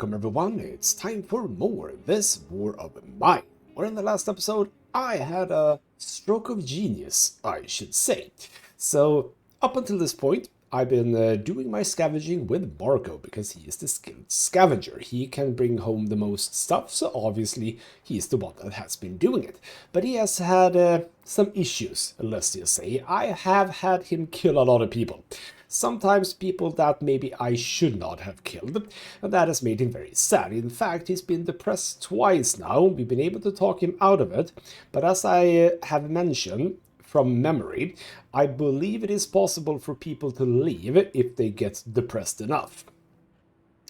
Welcome everyone, it's time for more This War of Mine. Where in the last episode, I had a stroke of genius, I should say. So, up until this point, I've been doing my scavenging with Marko, because he is the skilled scavenger. He can bring home the most stuff, so obviously he's the one that has been doing it. But he has had some issues, let's just say. I have had him kill a lot of people. Sometimes people that maybe I should not have killed, and that has made him very sad. In fact, he's been depressed twice now. We've been able to talk him out of it, but as I have mentioned from memory, I believe it is possible for people to leave if they get depressed enough.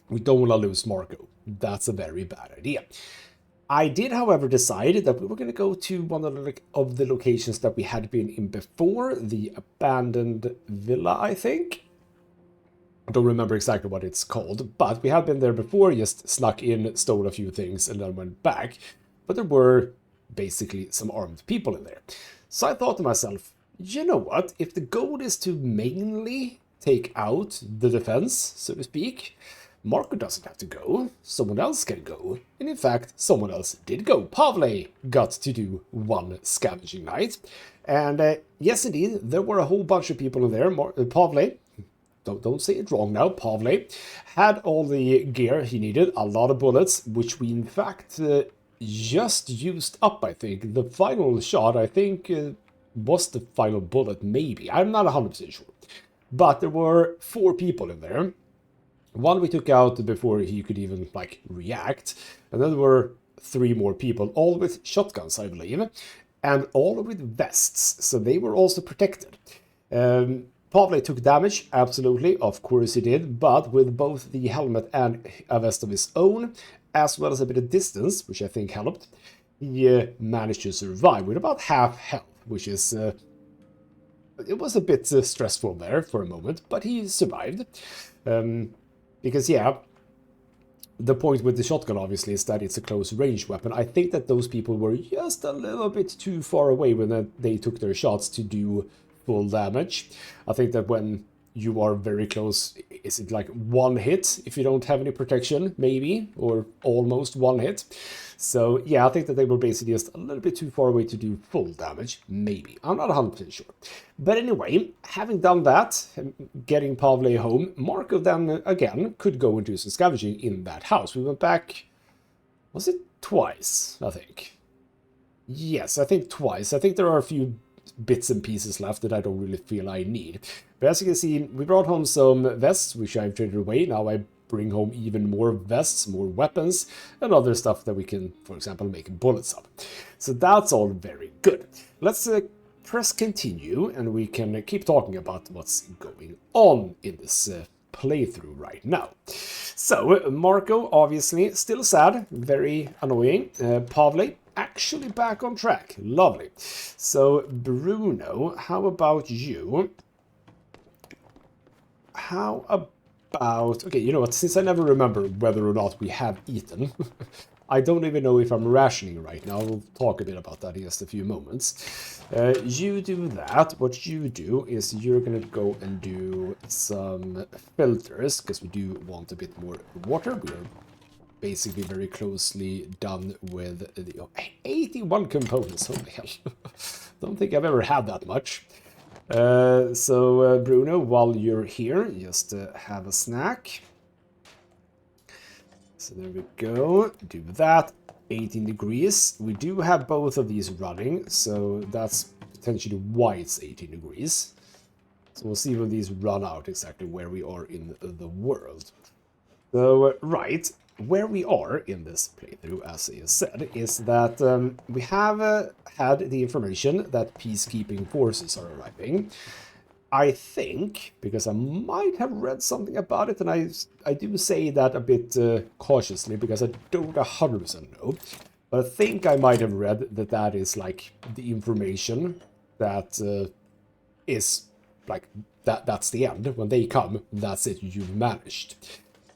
We don't want to lose Marko. That's a very bad idea. I did, however, decide that we were going to go to one of the locations that we had been in before, the abandoned villa, I think. I don't remember exactly what it's called, but we had been there before, just snuck in, stole a few things, and then went back. But there were basically some armed people in there. So I thought to myself, you know what, if the goal is to mainly take out the defense, so to speak, Marko doesn't have to go, someone else can go, and in fact, someone else did go. Pavle got to do one scavenging night, and yes indeed, there were a whole bunch of people in there. Pavle, don't say it wrong now, Pavle had all the gear he needed, a lot of bullets, which we in fact just used up, I think. The final shot, I think, was the final bullet, maybe. I'm not 100% sure. But there were 4 people in there. One we took out before he could even, react. And then there were 3 more people, all with shotguns, I believe. And all with vests, so they were also protected. Pavle took damage, absolutely, of course he did. But with both the helmet and a vest of his own, as well as a bit of distance, which I think helped, he managed to survive with about half health, which is... it was a bit stressful there for a moment, but he survived. Because, yeah, the point with the shotgun, obviously, is that it's a close-range weapon. I think that those people were just a little bit too far away when they took their shots to do full damage. I think that when you are very close, is it like 1 hit if you don't have any protection, maybe? Or almost 1 hit. So, yeah, I think that they were basically just a little bit too far away to do full damage, maybe. I'm not 100% sure. But anyway, having done that, getting Pavle home, Marko then, again, could go and do some scavenging in that house. We went back, was it twice, I think? Yes, I think twice. I think there are a few bits and pieces left that I don't really feel I need. But as you can see, we brought home some vests, which I've traded away. Now I bring home even more vests, more weapons, and other stuff that we can, for example, make bullets of. So that's all very good. Let's press continue, and we can keep talking about what's going on in this playthrough right now. So, Marko, obviously, still sad, very annoying. Pavle, actually back on track. Lovely. So, Bruno, how about you? How about... Okay, you know what, since I never remember whether or not we have eaten, I don't even know if I'm rationing right now. We'll talk a bit about that in just a few moments. You do that. What you do is you're going to go and do some filters, because we do want a bit more water. We are basically very closely done with the 81 components. Holy hell. Don't think I've ever had that much. So Bruno, while you're here, just have a snack. So there we go. Do that. 18 degrees. We do have both of these running, so that's potentially why it's 18 degrees. So we'll see when these run out exactly where we are in the world. So, right, where we are in this playthrough, as I said, is that we have had the information that peacekeeping forces are arriving. I think, because I might have read something about it, and I do say that a bit cautiously, because I don't 100% know, but I think I might have read that that is, like, the information that is, like, that's the end. When they come, that's it, you've managed.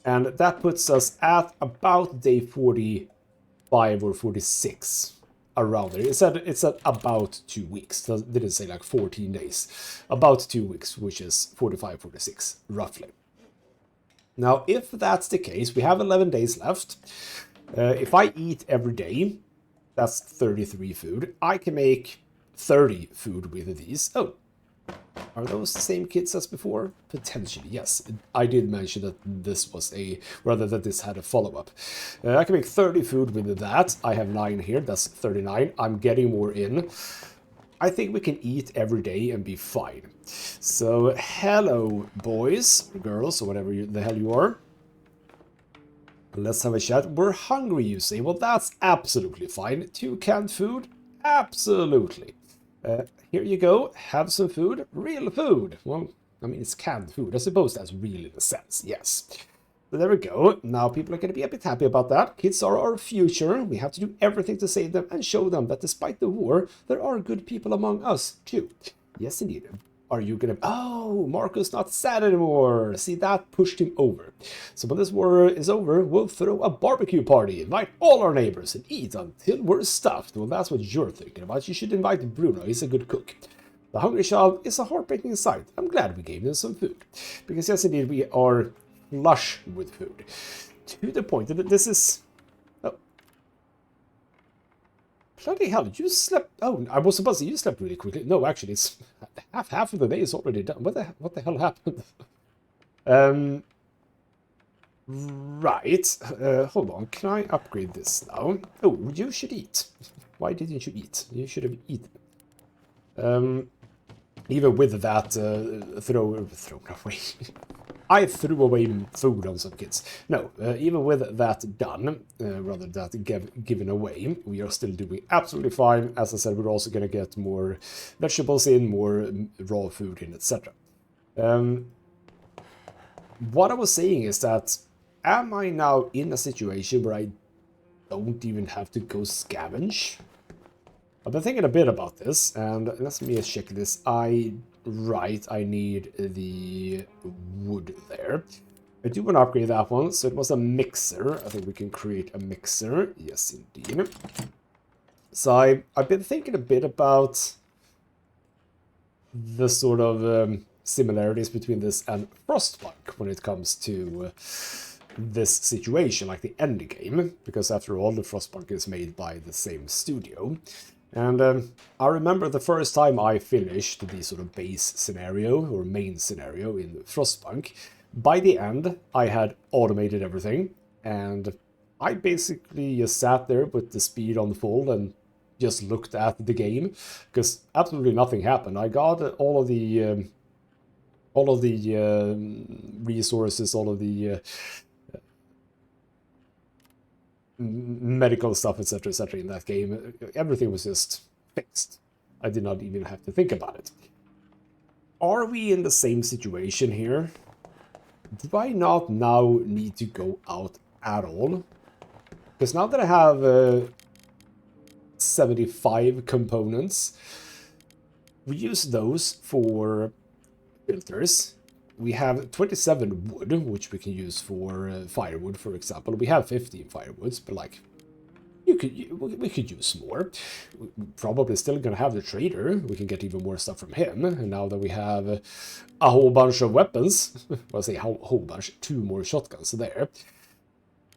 And that puts us at about day 45 or 46, around there. It said about 2 weeks. It didn't say like 14 days. About 2 weeks, which is 45, 46, roughly. Now, if that's the case, we have 11 days left. If I eat every day, that's 33 food. I can make 30 food with these. Oh, are those the same kids as before? Potentially, yes. I did mention that this was that this had a follow-up. I can make 30 food with that. I have 9 here, that's 39. I'm getting more in. I think we can eat every day and be fine. So, hello, boys, girls, or whatever the hell you are. Let's have a chat. We're hungry, you say. Well, that's absolutely fine. 2 canned food? Absolutely. Here you go. Have some food. Real food. Well, I mean, it's canned food. I suppose that's real in a sense, yes. So there we go. Now people are going to be a bit happy about that. Kids are our future. We have to do everything to save them and show them that despite the war, there are good people among us, too. Yes, indeed. Are you gonna... Oh, Marko's not sad anymore. See, that pushed him over. So when this war is over, we'll throw a barbecue party, invite all our neighbors, and eat until we're stuffed. Well, that's what you're thinking about. You should invite Bruno. He's a good cook. The hungry child is a heartbreaking sight. I'm glad we gave him some food. Because yes, indeed, we are flush with food. To the point that this is... Bloody hell, you slept... Oh, I was supposed to say you slept really quickly. No, actually, it's half of the day is already done. What the hell happened? Right. Hold on. Can I upgrade this now? Oh, you should eat. Why didn't you eat? You should have eaten. Even with that thrown away. I threw away food on some kids. No, even with that done, rather that given away, we are still doing absolutely fine. As I said, we're also going to get more vegetables in, more raw food in, etc. What I was saying is that, am I now in a situation where I don't even have to go scavenge? I've been thinking a bit about this, and let me check this. Right, I need the wood there. I do want to upgrade that one, so it was a mixer. I think we can create a mixer. Yes, indeed. So I've been thinking a bit about the sort of similarities between this and Frostpunk when it comes to this situation, like the end game, because after all, the Frostpunk is made by the same studio. And I remember the first time I finished the sort of base scenario, or main scenario in Frostpunk, by the end I had automated everything, and I basically just sat there with the speed on full and just looked at the game, because absolutely nothing happened. I got all of the resources, all of the medical stuff, etc., in that game. Everything was just fixed. I did not even have to think about it. Are we in the same situation here? Do I not now need to go out at all? Because now that I have 75 components, we use those for filters. We have 27 wood, which we can use for firewood, for example. We have 15 firewoods, but like, we could use more. We're probably still gonna have the trader. We can get even more stuff from him. And now that we have a whole bunch of weapons, well, I say a whole bunch, 2 more shotguns there.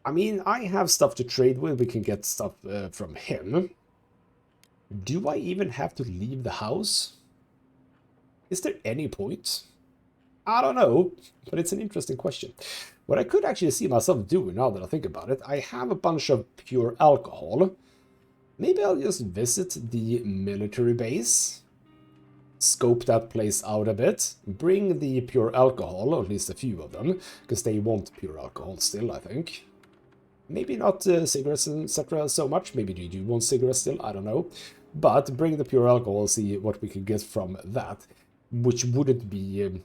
I mean, I have stuff to trade with. We can get stuff from him. Do I even have to leave the house? Is there any point? I don't know, but it's an interesting question. What I could actually see myself doing, now that I think about it, I have a bunch of pure alcohol. Maybe I'll just visit the military base, scope that place out a bit, bring the pure alcohol, or at least a few of them, because they want pure alcohol still, I think. Maybe not cigarettes, etc. so much. Maybe you do want cigarettes still, I don't know. But bring the pure alcohol, see what we can get from that, which wouldn't be...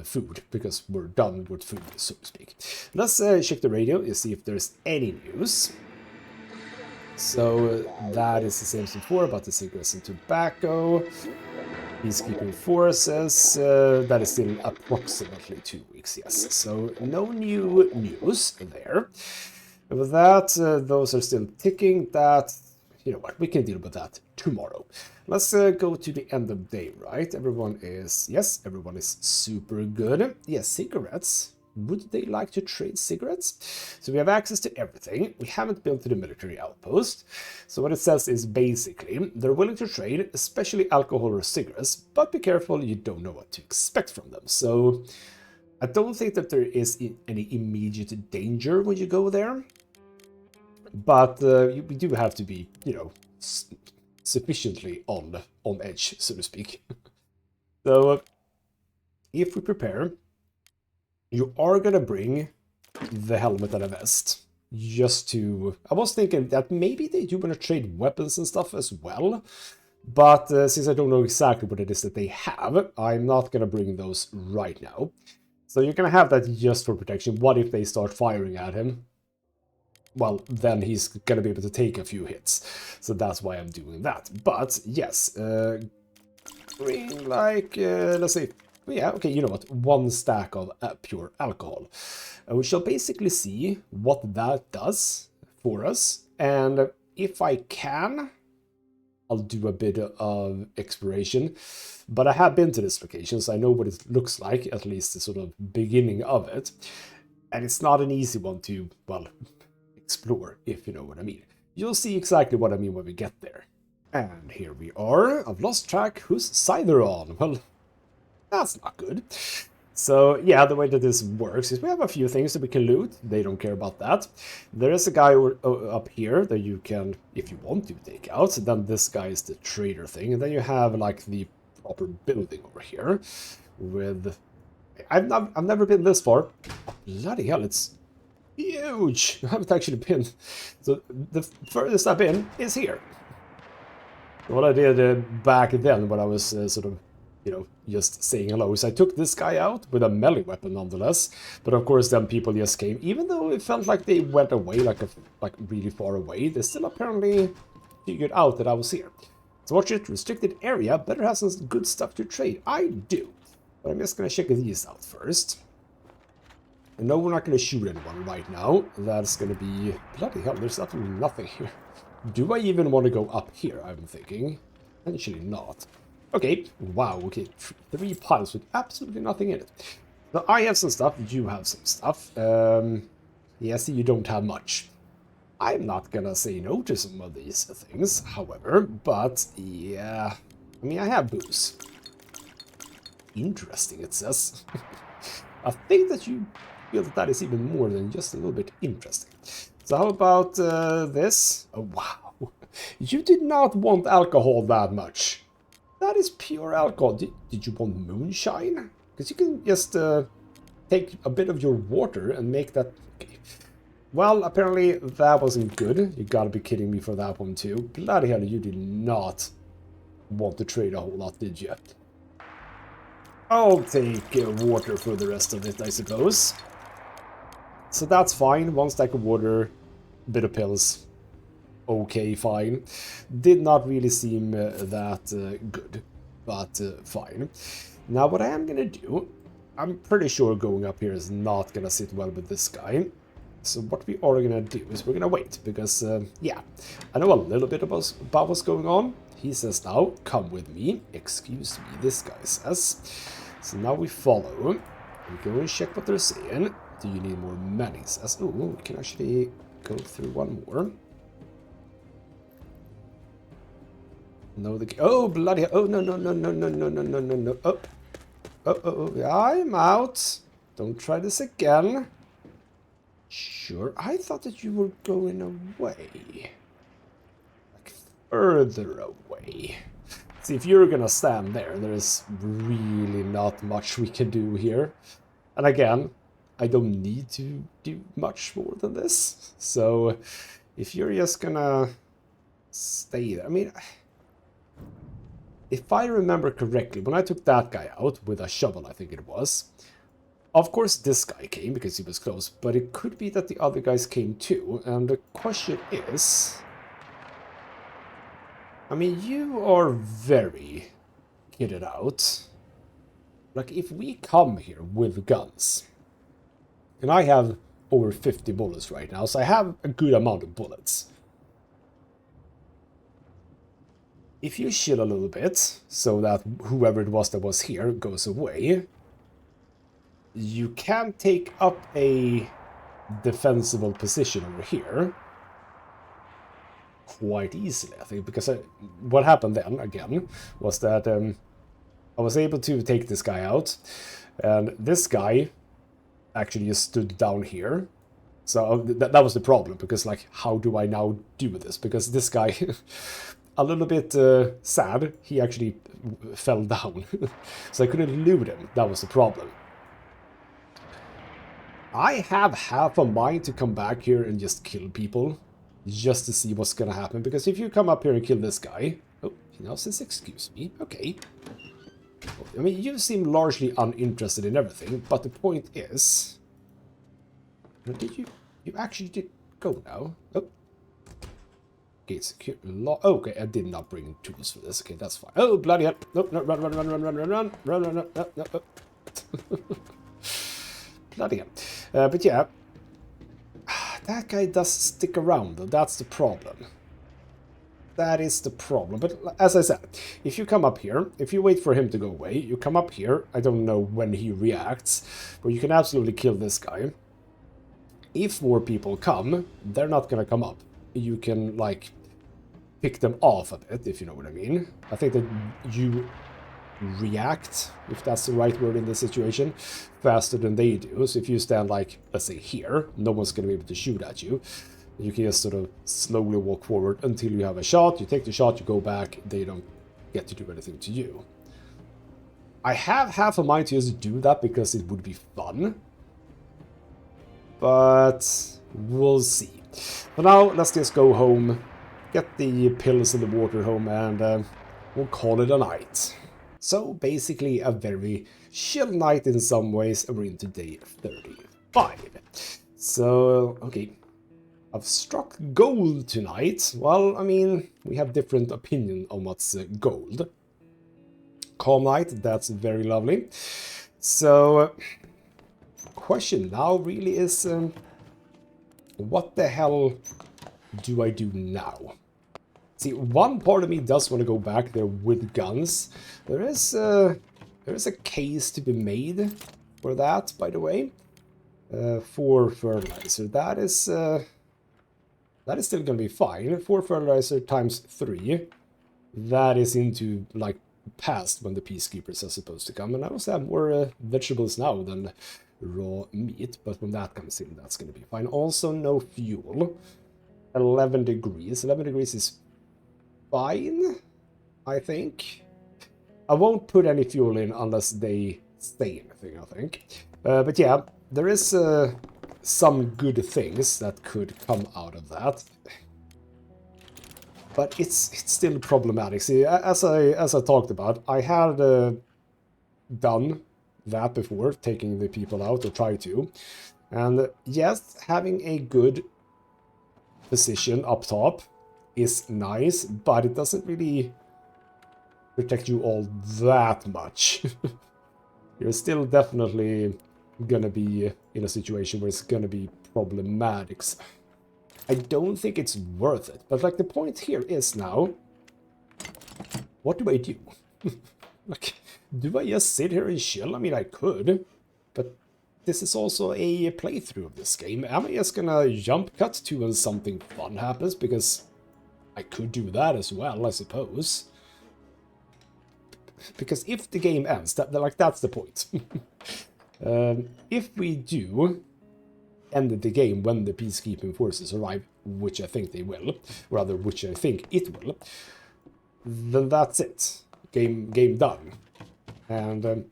food, because we're done with food, so to speak. Let's check the radio and see if there's any news. So that is the same as before about the cigarettes and tobacco. Peacekeeping forces, that is still approximately 2 weeks, yes. So no new news there. With that, those are still ticking. That, you know what, we can deal with that tomorrow. Let's go to the end of the day, right? Everyone is, yes, everyone is super good. Yes, cigarettes. would they like to trade cigarettes? So we have access to everything. We haven't built the military outpost. So what it says is basically they're willing to trade, especially alcohol or cigarettes, but be careful, you don't know what to expect from them. So I don't think that there is any immediate danger when you go there. But we do have to be, you know, sufficiently on edge, so to speak. So if we prepare, you are gonna bring the helmet and a vest. Just to... I was thinking that maybe they do want to trade weapons and stuff as well. But since I don't know exactly what it is that they have, I'm not gonna bring those right now. So you're gonna have that just for protection. What if they start firing at him? Well, then he's gonna be able to take a few hits. So that's why I'm doing that. But yes, bring like, let's say, yeah, okay, you know what, 1 stack of pure alcohol. We shall basically see what that does for us. And if I can, I'll do a bit of exploration. But I have been to this location, so I know what it looks like, at least the sort of beginning of it. And it's not an easy one to, well, explore, if you know what I mean. You'll see exactly what I mean when we get there. And here we are. I've lost track whose side they're on. Well, that's not good. So yeah, the way that this works is we have a few things that we can loot. They don't care about that. There is a guy up here that you can, if you want to, take out. Then this guy is the trader thing. And then you have like the proper building over here with... I've never been this far. Bloody hell, it's huge. I haven't actually been. So the furthest I've been is here. What I did back then when I was sort of, you know, just saying hello is I took this guy out with a melee weapon nonetheless. But of course then people just came. Even though it felt like they went away, like really far away, they still apparently figured out that I was here. So watch it, restricted area, better have some good stuff to trade. I do. But I'm just going to check these out first. No, we're not going to shoot anyone right now. That's going to be... Bloody hell, there's absolutely nothing here. Do I even want to go up here, I'm thinking? Potentially not. Okay, wow, okay. 3 piles with absolutely nothing in it. So I have some stuff, you have some stuff. Yeah, see, you don't have much. I'm not going to say no to some of these things, however, but yeah... I mean, I have booze. Interesting, it says. I think that you feel that that is even more than just a little bit interesting. So how about this? Oh, wow. You did not want alcohol that much. That is pure alcohol. Did you want moonshine? Because you can just take a bit of your water and make that... Okay. Well, apparently that wasn't good. You gotta be kidding me for that one too. Bloody hell, you did not want to trade a whole lot, did you? I'll take water for the rest of it, I suppose. So that's fine. 1 stack of water, bit of pills. Okay, fine. Did not really seem that good, but fine. Now what I am gonna do, I'm pretty sure going up here is not gonna sit well with this guy. So what we are gonna do is we're gonna wait, because, yeah, I know a little bit about what's going on. He says now, come with me. Excuse me, this guy says. So now we follow. We go and check what they're saying. Do you need more money? Says, oh, we can actually go through one more. No, oh, bloody, oh, no, no, no, no, no, no, no, no, no, no, oh. I'm out. Don't try this again. Sure, I thought that you were going away. Like, further away. See, if you're gonna stand there, there's really not much we can do here. And again, I don't need to do much more than this. So, if you're just gonna stay there, I mean... If I remember correctly, when I took that guy out with a shovel, I think it was, of course this guy came because he was close, but it could be that the other guys came too, and the question is... I mean, you are very kitted out. Like, if we come here with guns, and I have over 50 bullets right now, so I have a good amount of bullets. If you chill a little bit, so that whoever it was that was here goes away, you can take up a defensible position over here quite easily, I think, because what happened then, again, was that I was able to take this guy out, and this guy actually just stood down here. So that was the problem, because, like, how do I now do this? Because this guy, a little bit sad, he actually fell down. So I couldn't loot him. That was the problem. I have half a mind to come back here and just kill people, just to see what's gonna happen. Because if you come up here and kill this guy... Oh, he now says excuse me. Okay. I mean, you seem largely uninterested in everything, but the point is... Did you... You actually did go now. Oh. Okay, secure... Okay, I did not bring tools for this. Okay, that's fine. Oh, bloody hell. No, no, run, run, run, run, run, run, run, run, run, run, no, no. Bloody hell. But yeah. That guy does stick around, though. That's the problem. That is the problem. But as I said, if you come up here, if you wait for him to go away, you come up here. I don't know when he reacts, but you can absolutely kill this guy. If more people come, they're not gonna come up. You can, like, pick them off a bit, if you know what I mean. I think that you react, if that's the right word in this situation, faster than they do. So if you stand, like, let's say here, no one's gonna be able to shoot at you. You can just sort of slowly walk forward until you have a shot. You take the shot, you go back, they don't get to do anything to you. I have half a mind to just do that because it would be fun. But we'll see. For now, let's just go home, get the pills and the water home, and we'll call it a night. So basically a very chill night in some ways, and we're into day 35. So, okay. I've struck gold tonight. Well, I mean, we have different opinion on what's gold. Calm night, that's very lovely. So, question now really is, what the hell do I do now? See, one part of me does want to go back there with guns. There is a case to be made for that, by the way, for fertilizer. That is still going to be fine. 4 fertilizer times 3. That is into, like, past when the peacekeepers are supposed to come. And I also have more vegetables now than raw meat. But when that comes in, that's going to be fine. Also, no fuel. 11 degrees. 11 degrees is fine, I think. I won't put any fuel in unless they say anything, I think. But yeah, there is... some good things that could come out of that, but it's still problematic. See, as I talked about, I had done that before, taking the people out, or try to, and yes, having a good position up top is nice, but it doesn't really protect you all that much. You're still definitely gonna be in a situation where it's gonna be problematic. I don't think it's worth it, but, like, the point here is now, what do I do? Like, do I just sit here and chill? I mean, I could, but this is also a playthrough of this game. Am I just gonna jump cut to when something fun happens? Because I could do that as well, I suppose. Because if the game ends, that's the point. If we do end the game when the peacekeeping forces arrive, which I think they will, rather, which I think it will, then that's it. Game done. And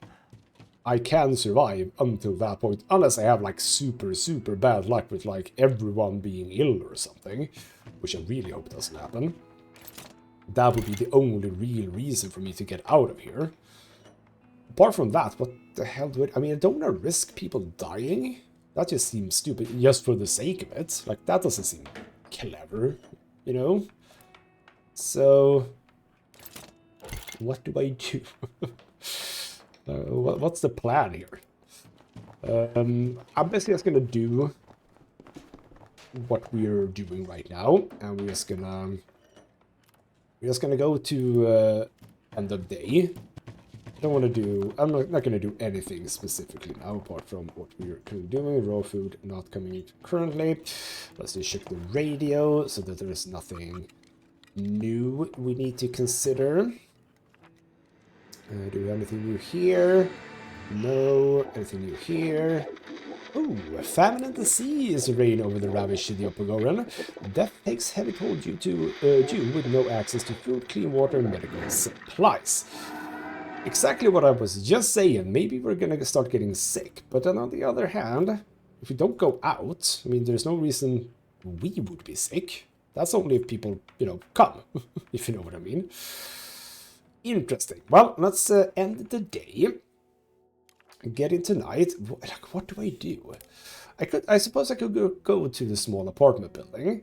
I can survive until that point, unless I have, like, super bad luck with, like, everyone being ill or something, which I really hope doesn't happen. That would be the only real reason for me to get out of here. Apart from that, what the hell do I mean, I don't want to risk people dying. That just seems stupid, just for the sake of it. Like, that doesn't seem clever, you know? So, what do I do? What's the plan here? I'm basically just gonna do what we're doing right now, and we're just gonna go to end of day. I don't want to do... I'm not going to do anything specifically now, apart from what we're currently doing. Raw food not coming in currently. Let's just check the radio, so that there's nothing new we need to consider. Do we have anything new here? No. Anything new here? Oh, a famine and disease reign over the ravished Diopagoran. Death takes heavy toll due to Jew with no access to food, clean water, and medical supplies. Exactly what I was just saying. Maybe we're gonna start getting sick. But then on the other hand, if we don't go out, I mean, there's no reason we would be sick. That's only if people, you know, come, if you know what I mean. Interesting. Well, let's end the day. Get in tonight. What do I do? I suppose I could go to the small apartment building.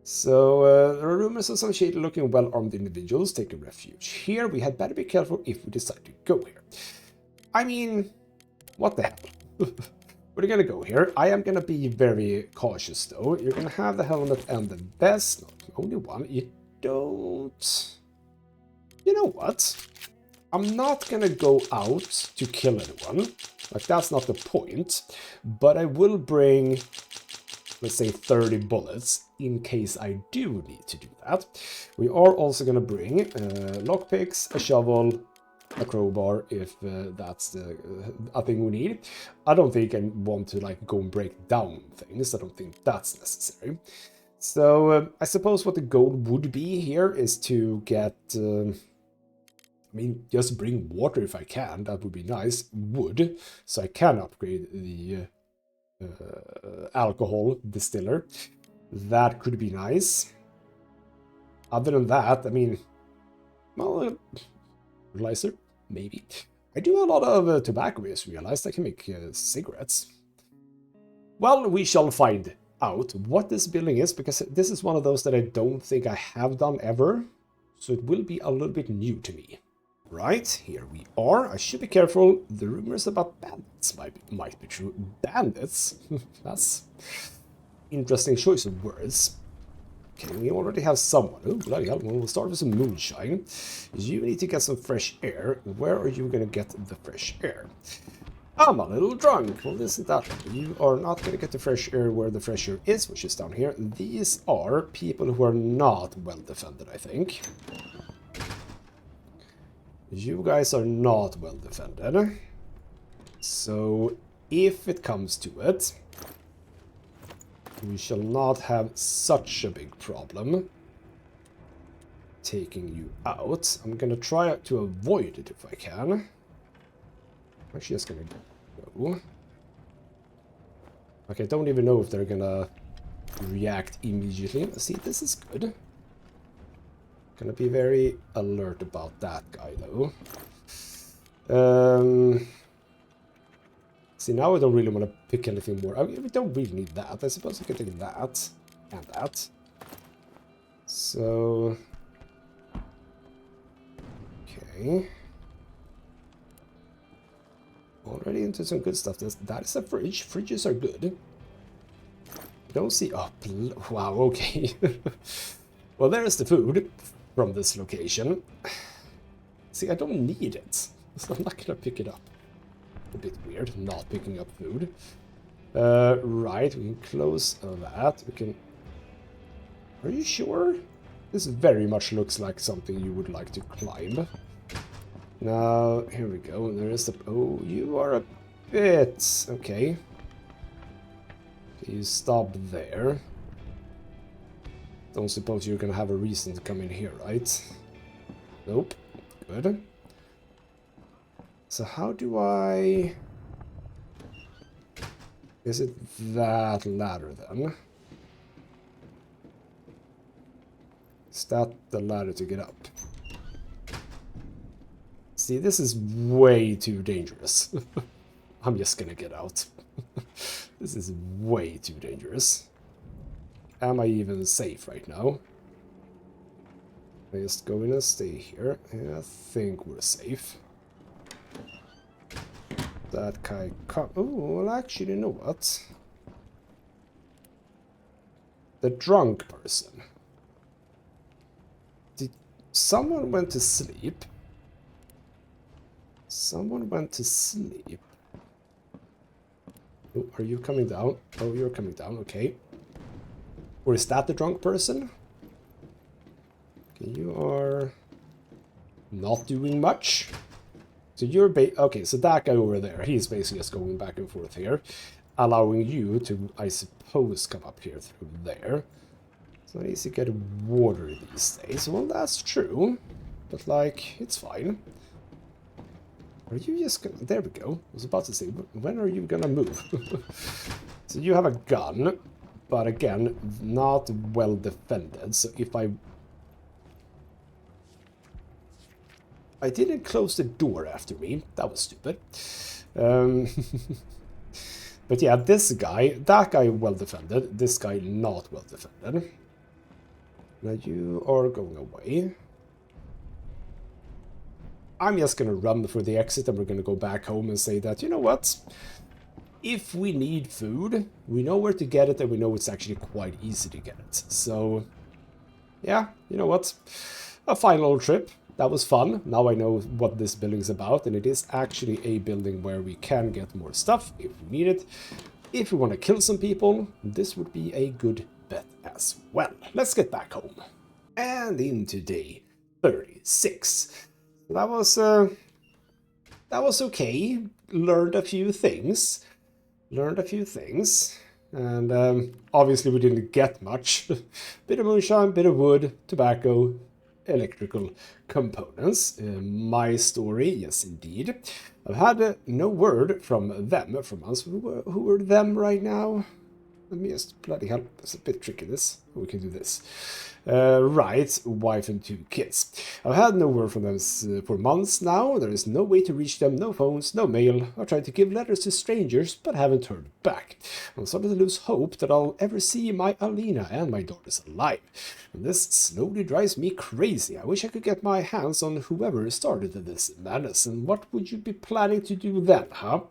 So, there are rumors of some shady-looking, well-armed individuals taking refuge here. We had better be careful if we decide to go here. I mean, what the hell? We're gonna go here. I am gonna be very cautious, though. You're gonna have the helmet and the vest. Not only one. You don't... You know what? I'm not gonna go out to kill anyone. Like, that's not the point. But I will bring... let's say 30 bullets, in case I do need to do that. We are also going to bring lockpicks, a shovel, a crowbar, if that's a thing we need. I don't think I want to like go and break down things. I don't think that's necessary. So I suppose what the goal would be here is to get... I mean, just bring water if I can. That would be nice. Wood, so I can upgrade the... alcohol distiller. That could be nice. Other than that, I mean, well, fertilizer, maybe. I do a lot of tobacco, I just realized. I can make cigarettes. Well, we shall find out what this building is, because this is one of those that I don't think I have done ever. So it will be a little bit new to me. Right, here we are. I should be careful. The rumors about bandits might be true. Bandits? That's interesting choice of words. Okay, we already have someone. Oh, bloody hell. We'll start with some moonshine. You need to get some fresh air. Where are you going to get the fresh air? I'm a little drunk. Well, isn't that... You are not going to get the fresh air where the fresh air is, which is down here. These are people who are not well defended, I think. You guys are not well defended. So, if it comes to it, we shall not have such a big problem taking you out. I'm gonna try to avoid it if I can. I'm actually just gonna go. Okay, I don't even know if they're gonna react immediately. See, this is good. Gonna be very alert about that guy, though. See, now I don't really want to pick anything more. I mean, we don't really need that. I suppose I could take that and that. So... okay. Already into some good stuff. That is a fridge. Fridges are good. Don't see... oh, wow, okay. Well, there's the food from this location. See, I don't need it, so I'm not gonna pick it up. A bit weird, not picking up food. Right, we can close that. We can... Are you sure? This very much looks like something you would like to climb. Now, here we go. There is the... oh, you are a bit... okay. You stop there. Don't suppose you're gonna have a reason to come in here, right? Nope. Good. So how do I... is it that ladder then? Is that the ladder to get up? See, this is way too dangerous. I'm just gonna get out. This is way too dangerous. Am I even safe right now? I just go in and stay here. Yeah, I think we're safe. That guy come... oh, well, actually, you know what? The drunk person. Did someone went to sleep? Someone went to sleep. Oh, are you coming down? Oh, you're coming down, okay. Or is that the drunk person? Okay, you are not doing much. So you're okay, so that guy over there, he's basically just going back and forth here, allowing you to, I suppose, come up here through there. So easy to get water these days. Well, that's true, but like, it's fine. Are you just gonna... There we go. I was about to say, when are you gonna move? So you have a gun, but again, not well defended. So if I didn't close the door after me. That was stupid. But yeah, this guy, that guy well defended. This guy not well defended. Now you are going away. I'm just going to run for the exit and we're going to go back home and say that, you know what? If we need food, we know where to get it and we know it's actually quite easy to get it. So, yeah, you know what? A fine little trip. That was fun. Now I know what this building's about, and it is actually a building where we can get more stuff if we need it. If we want to kill some people, this would be a good bet as well. Let's get back home. And into day 36. That was okay. Learned a few things. And obviously we didn't get much. Bit of moonshine, bit of wood, tobacco, electrical components. My story, yes indeed. I've had no word from them, from us. Who are them right now? Let me just, bloody hell, it's a bit tricky this. We can do this. Right, wife and 2 kids. I've had no word from them for months now. There is no way to reach them, no phones, no mail. I tried to give letters to strangers, but haven't heard back. I'm starting to lose hope that I'll ever see my Alina and my daughters alive. And this slowly drives me crazy. I wish I could get my hands on whoever started this madness. And what would you be planning to do then, huh?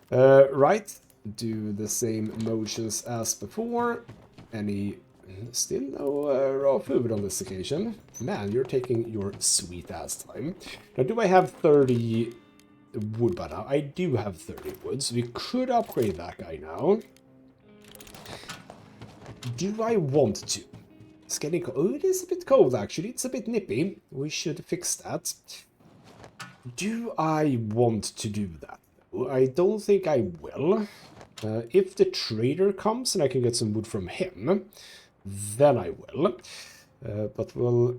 Right. Do the same motions as before. Still no raw food on this occasion. Man, you're taking your sweet ass time. Now, do I have 30 wood by now? I do have 30 wood, so we could upgrade that guy now. Do I want to? It's getting cold. Oh, it is a bit cold, actually. It's a bit nippy. We should fix that. Do I want to do that? I don't think I will. If the trader comes and I can get some wood from him, then I will. But we'll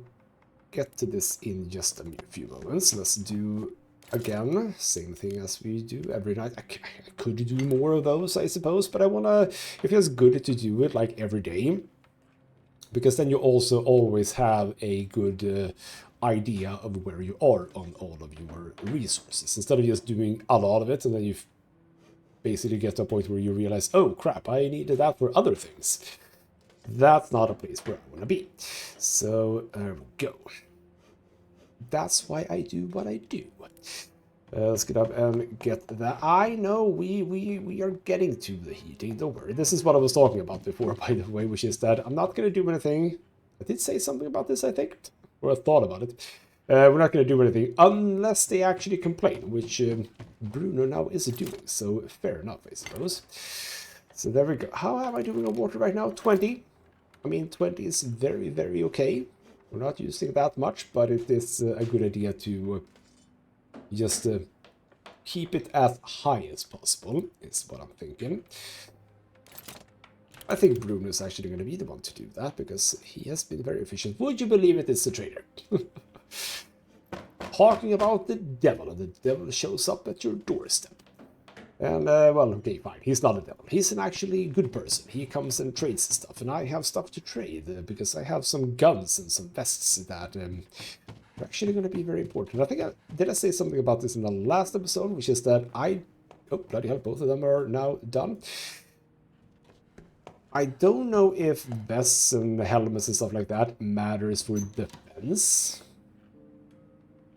get to this in just a few moments. Let's do, again, same thing as we do every night. I could do more of those, I suppose, but I want to, it feels good to do it like every day. Because then you also always have a good idea of where you are on all of your resources. Instead of just doing a lot of it and then you basically get to a point where you realize, oh crap, I needed that for other things. That's not a place where I want to be. So there we go. That's why I do what I do. Let's get up and get that. I know we are getting to the heating, don't worry. This is what I was talking about before, by the way, which is that I'm not going to do anything. I did say something about this, I think, or I thought about it. We're not going to do anything unless they actually complain, which Bruno now is doing. So fair enough, I suppose. So there we go. How am I doing on water right now? 20. I mean, 20 is very, very okay. We're not using that much, but it is a good idea to just keep it as high as possible, is what I'm thinking. I think Bruno is actually going to be the one to do that, because he has been very efficient. Would you believe it? It's the trader. Talking about the devil, and the devil shows up at your doorstep. And, well, okay, fine. He's not a devil. He's an actually good person. He comes and trades stuff, and I have stuff to trade, because I have some guns and some vests that are actually going to be very important. I think did I say something about this in the last episode, which is that oh, bloody hell, both of them are now done. I don't know if vests and helmets and stuff like that matters for defense.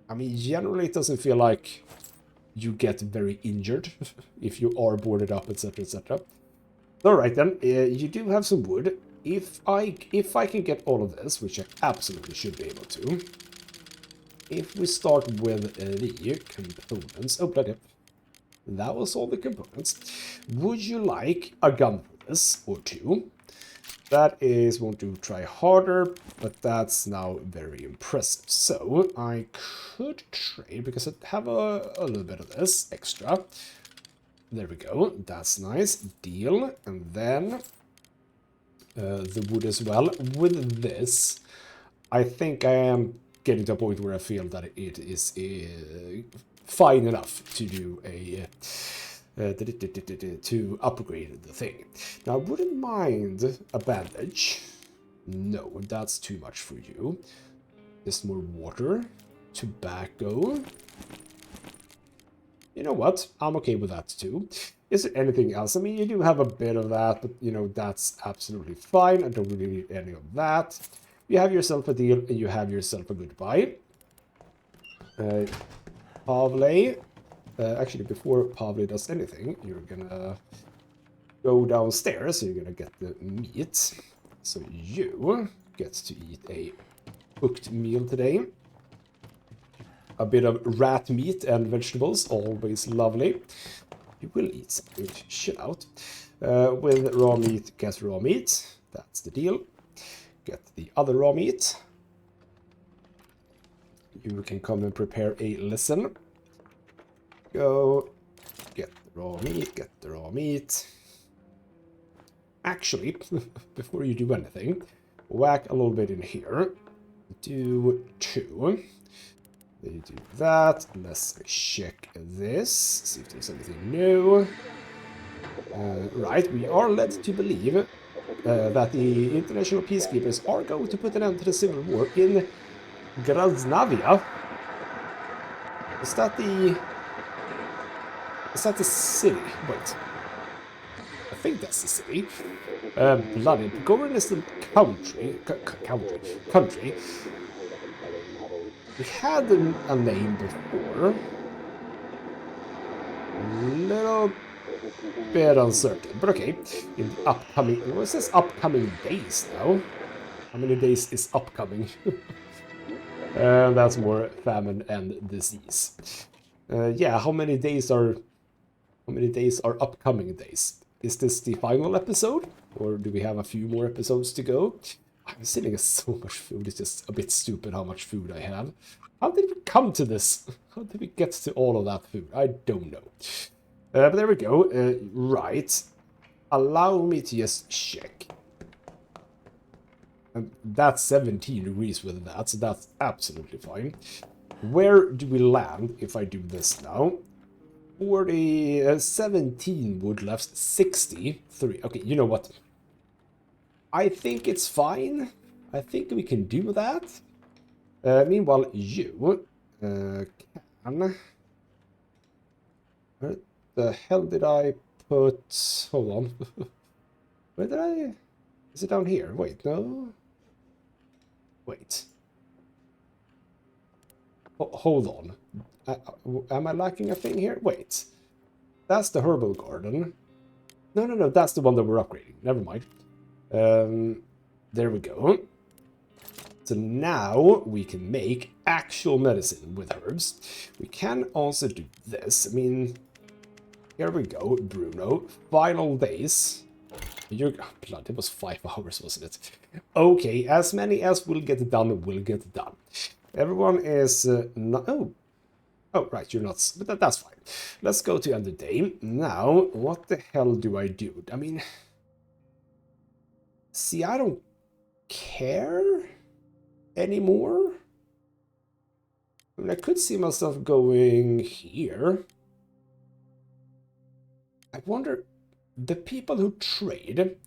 I mean, generally it doesn't feel like you get very injured if you are boarded up, etc., etc. Alright then, you do have some wood. If I can get all of this, which I absolutely should be able to, if we start with the components... Oh, bloody. That was all the components. Would you like a gun for this, or two? That is, want to try harder, but that's now very impressive. So, I could trade, because I have a little bit of this extra. There we go, that's nice. Deal, and then the wood as well. With this, I think I am getting to a point where I feel that it is fine enough to do a... to upgrade the thing. Now, I wouldn't mind a bandage. No, that's too much for you. Just more water. Tobacco. You know what? I'm okay with that too. Is there anything else? I mean, you do have a bit of that, but, you know, that's absolutely fine. I don't really need any of that. You have yourself a deal, and you have yourself a goodbye. Pavle. Actually, before Pavle does anything, you're gonna go downstairs, so you're gonna get the meat. So you get to eat a cooked meal today. A bit of rat meat and vegetables, always lovely. You will eat something, chill out. With raw meat, get raw meat. That's the deal. Get the other raw meat. You can come and prepare a lesson. Go, get the raw meat, get the raw meat. Actually, before you do anything, whack a little bit in here. Do 2. Then you do that. Let's check this, see if there's anything new. Right, we are led to believe that the international peacekeepers are going to put an end to the civil war in Grasnavia. Is that the... Is that the city? Wait. I think that's the city. Bloody Gorin is the country. We had a name before. A little bit uncertain, but okay. In the upcoming... What says upcoming days now? How many days is upcoming? That's more famine and disease. Yeah, how many days are upcoming days? Is this the final episode? Or do we have a few more episodes to go? I'm sitting with so much food, it's just a bit stupid how much food I have. How did we come to this? How did we get to all of that food? I don't know. But there we go. Right. Allow me to just check. And that's 17 degrees with that, so that's absolutely fine. Where do we land if I do this now? 17 wood left, 63. Okay, you know what? I think it's fine. I think we can do that. Meanwhile, you can... Where the hell did I put... Hold on. Where did I... Is it down here? Wait, no. Wait. Hold on. Am I lacking a thing here? Wait. That's the herbal garden. No, that's the one that we're upgrading. Never mind. There we go. So now we can make actual medicine with herbs. We can also do this. I mean, here we go, Bruno. Final days. You're... Oh, blood, it was 5 hours, wasn't it? Okay, as many as will get done will get done. Everyone is... Oh, right, you're not... But that's fine. Let's go to end the day. Now, what the hell do I do? I mean... See, I don't care anymore. I mean, I could see myself going here. I wonder... The people who trade...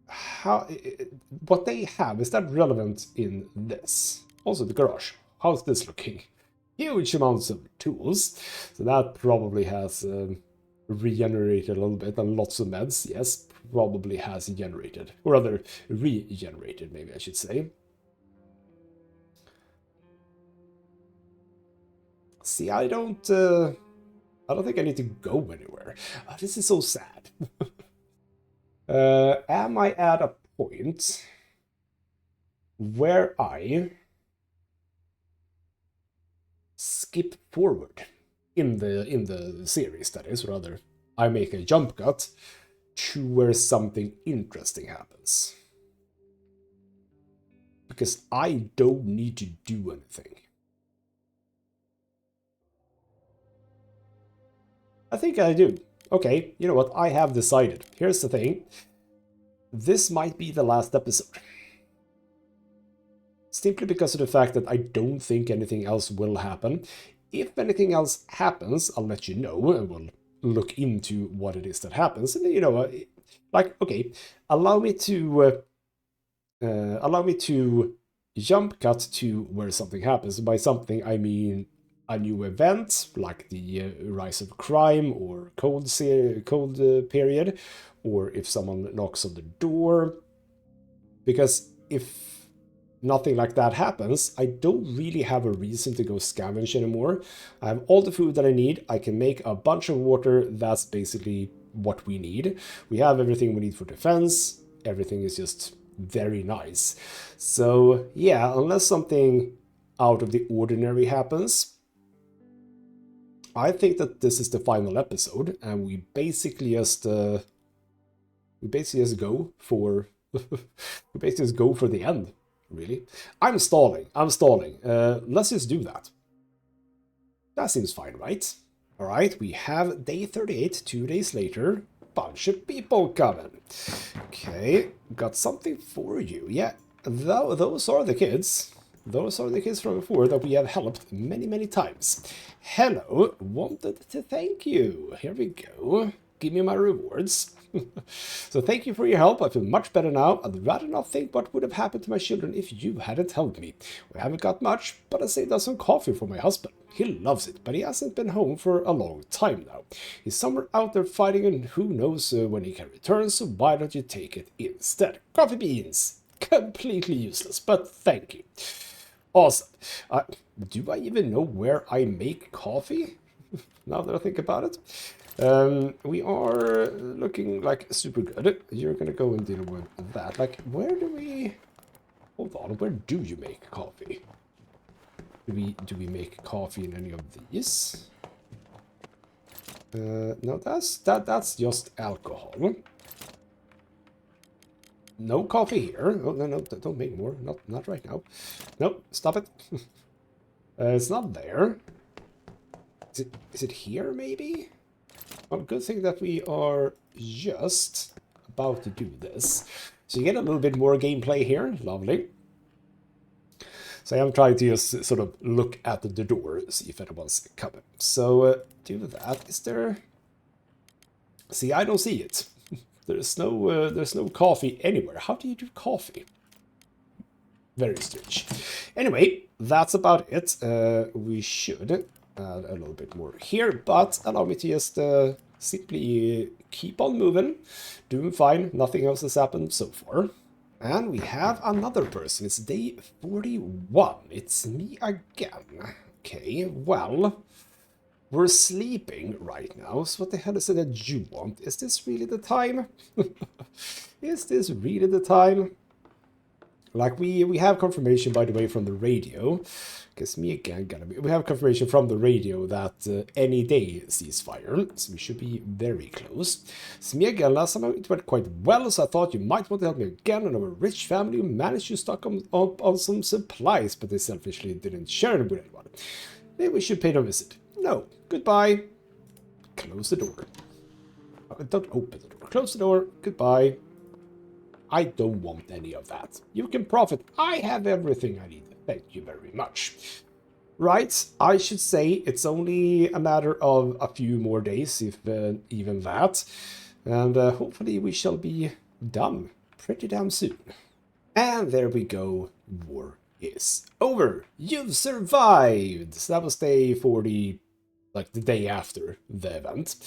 How... What they have, is that relevant in this? Also, the garage. How's this looking? Huge amounts of tools. So that probably has regenerated a little bit. And lots of meds, yes, probably has generated. Or rather, regenerated, maybe I should say. See, I don't think I need to go anywhere. Oh, this is so sad. Am I at a point where I skip forward in the series, that is, rather. I make a jump cut to where something interesting happens. Because I don't need to do anything. I think I do. Okay, you know what? I have decided. Here's the thing. This might be the last episode. Simply because of the fact that I don't think anything else will happen. If anything else happens, I'll let you know, and we'll look into what it is that happens. And you know, like, okay, allow me to jump cut to where something happens. By something, I mean a new event, like the rise of crime or cold period, or if someone knocks on the door. Because if nothing like that happens, I don't really have a reason to go scavenge anymore. I have all the food that I need. I can make a bunch of water. That's basically what we need. We have everything we need for defense. Everything is just very nice. So yeah, unless something out of the ordinary happens, I think that this is the final episode, and we basically just go for the end. Really, I'm stalling. Let's just do that. That seems fine, right? All right, we have day 38, 2 days later. Bunch of people coming. Okay, got something for you. Yeah, those are the kids. Those are the kids from before that we have helped many, many times. Hello, wanted to thank you. Here we go. Give me my rewards. So thank you for your help. I feel much better now. I'd rather not think what would have happened to my children if you hadn't helped me. We haven't got much, but I saved us some coffee for my husband. He loves it, but he hasn't been home for a long time now. He's somewhere out there fighting, and who knows when he can return, so why don't you take it instead? Coffee beans! Completely useless, but thank you. Awesome. Do I even know where I make coffee? Now that I think about it. We are looking like super good. You're gonna go and deal with that. Like, where do we... Hold on, where do you make coffee? Do we make coffee in any of these? No, that's just alcohol. No coffee here. Oh, no, don't make more. Not right now. Nope, stop it. It's not there. Is it here, maybe? Well, good thing that we are just about to do this. So you get a little bit more gameplay here. Lovely. So I am trying to just sort of look at the door, see if anyone's coming. So do that. Is there... See, I don't see it. There's no coffee anywhere. How do you do coffee? Very strange. Anyway, that's about it. We should add a little bit more here, but allow me to just simply keep on moving. Doing fine. Nothing else has happened so far. And we have another person. It's day 41. It's me again. Okay, well, we're sleeping right now, so what the hell is it that you want? Is this really the time? Is this really the time? Like, we have confirmation, by the way, from the radio. Because me again, we have confirmation from the radio that any day ceasefire, so we should be very close. So me again, last time it went quite well, so I thought you might want to help me again, and I'm a rich family who managed to stock up on some supplies, but they selfishly didn't share it with anyone. Maybe we should pay them a visit. No, goodbye. Close the door. Don't open the door. Close the door. Goodbye. I don't want any of that. You can profit. I have everything I need. Thank you very much. Right, I should say it's only a matter of a few more days, if even that. And hopefully we shall be done pretty damn soon. And there we go. War is over. You've survived. So that was day 40, like the day after the event.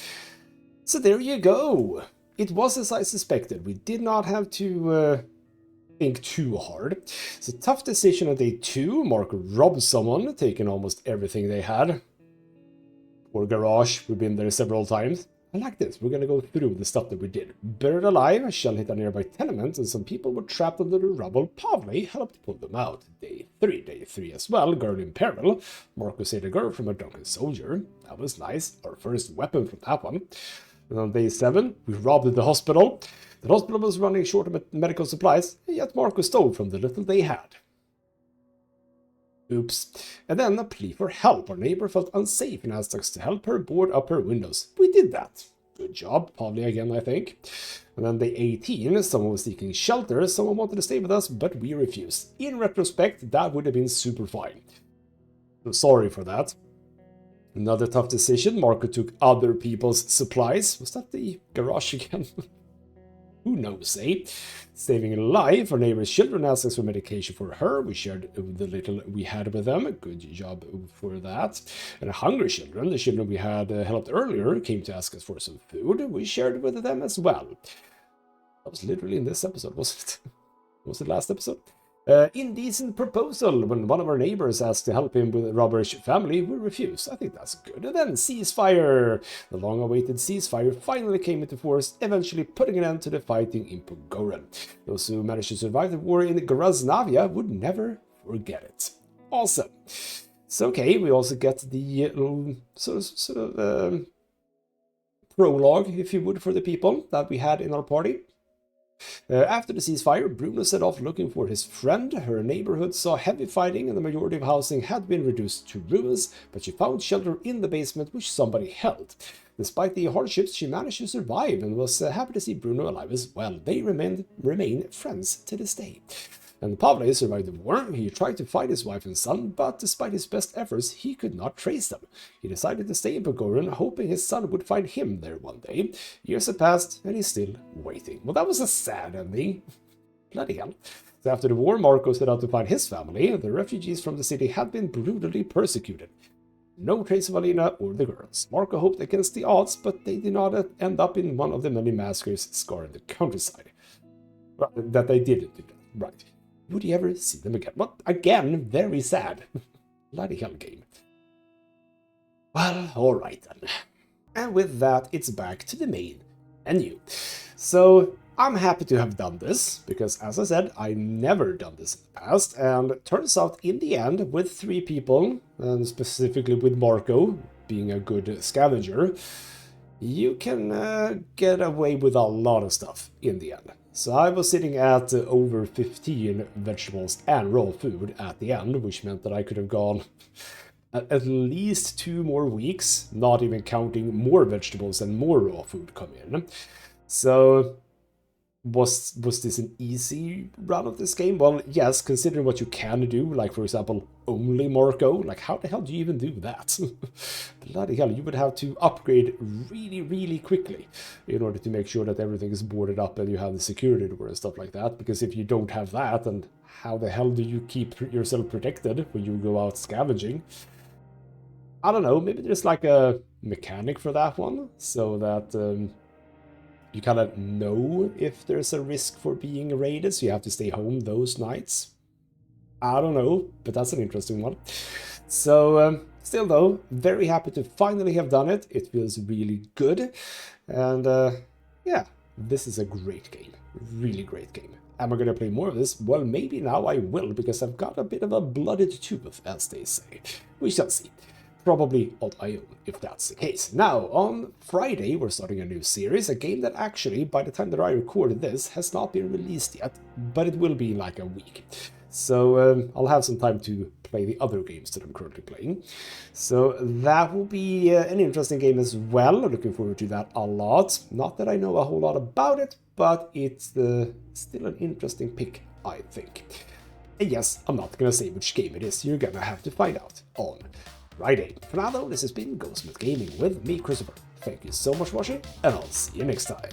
So there you go. It was as I suspected. We did not have to think too hard. It's a tough decision on day 2. Marko robbed someone, taking almost everything they had. Or garage, we've been there several times. I like this. We're gonna go through the stuff that we did. Buried alive, a shell hit a nearby tenement, and some people were trapped under the rubble. Pavle helped pull them out. Day 3 as well. Girl in peril. Marko saved a girl from a drunken soldier. That was nice. Our first weapon from that one. And on day 7, we robbed the hospital. The hospital was running short of medical supplies, yet Marko stole from the little they had. Oops. And then a plea for help. Our neighbor felt unsafe and asked us to help her board up her windows. We did that. Good job, Pavle again, I think. And then day 18, someone was seeking shelter. Someone wanted to stay with us, but we refused. In retrospect, that would have been super fine. So sorry for that. Another tough decision. Marko took other people's supplies. Was that the garage again? Who knows, eh? Saving a life. Our neighbor's children asked us for medication for her. We shared the little we had with them. Good job for that. And hungry children, the children we had helped earlier, came to ask us for some food. We shared with them as well. That was literally in this episode, wasn't it? Was it last episode? Indecent proposal. When one of our neighbors asked to help him with a robberish family, we refused. I think that's good. And then ceasefire. The long-awaited ceasefire finally came into force, eventually putting an end to the fighting in Pogoren. Those who managed to survive the war in Graznavia would never forget it. Awesome. So, okay, we also get the sort of prologue, if you would, for the people that we had in our party. After the ceasefire, Bruno set off looking for his friend. Her neighborhood saw heavy fighting and the majority of housing had been reduced to ruins, but she found shelter in the basement which somebody held. Despite the hardships, she managed to survive and was happy to see Bruno alive as well. They remain friends to this day. And Pavle survived the war. He tried to find his wife and son, but despite his best efforts, he could not trace them. He decided to stay in Pogoren, hoping his son would find him there one day. Years have passed, and he's still waiting. Well, that was a sad ending. Bloody hell. So after the war, Marko set out to find his family. The refugees from the city had been brutally persecuted. No trace of Alina or the girls. Marko hoped against the odds, but they did not end up in one of the many massacres scarring the countryside. That they didn't do that. Right. Would you ever see them again? Well, again, very sad. Bloody hell game. Well, alright then. And with that, it's back to the main menu. So, I'm happy to have done this, because as I said, I've never done this in the past, and it turns out in the end, with 3 people, and specifically with Marko being a good scavenger, you can get away with a lot of stuff in the end. So I was sitting at over 15 vegetables and raw food at the end, which meant that I could have gone at least 2 more weeks, not even counting more vegetables and more raw food come in. So was this an easy run of this game? Well, yes, considering what you can do, like for example, only Marko, like how the hell do you even do that? Bloody hell, you would have to upgrade really, really quickly in order to make sure that everything is boarded up and you have the security door and stuff like that, because if you don't have that, then how the hell do you keep yourself protected when you go out scavenging? I don't know, maybe there's like a mechanic for that one, so that you kind of know if there's a risk for being raided, so you have to stay home those nights. I don't know, but that's an interesting one. So, still though, very happy to finally have done it. It feels really good. And yeah, this is a great game. Really great game. Am I going to play more of this? Well, maybe now I will, because I've got a bit of a blooded tooth, as they say. We shall see. Probably on my own, if that's the case. Now, on Friday, we're starting a new series, a game that actually, by the time that I recorded this, has not been released yet, but it will be in like a week. So I'll have some time to play the other games that I'm currently playing. So that will be an interesting game as well. Looking forward to that a lot. Not that I know a whole lot about it, but it's still an interesting pick, I think. And yes, I'm not going to say which game it is. You're going to have to find out on Friday. For now though, this has been ghostmutgaming with me, Christopher. Thank you so much for watching, and I'll see you next time.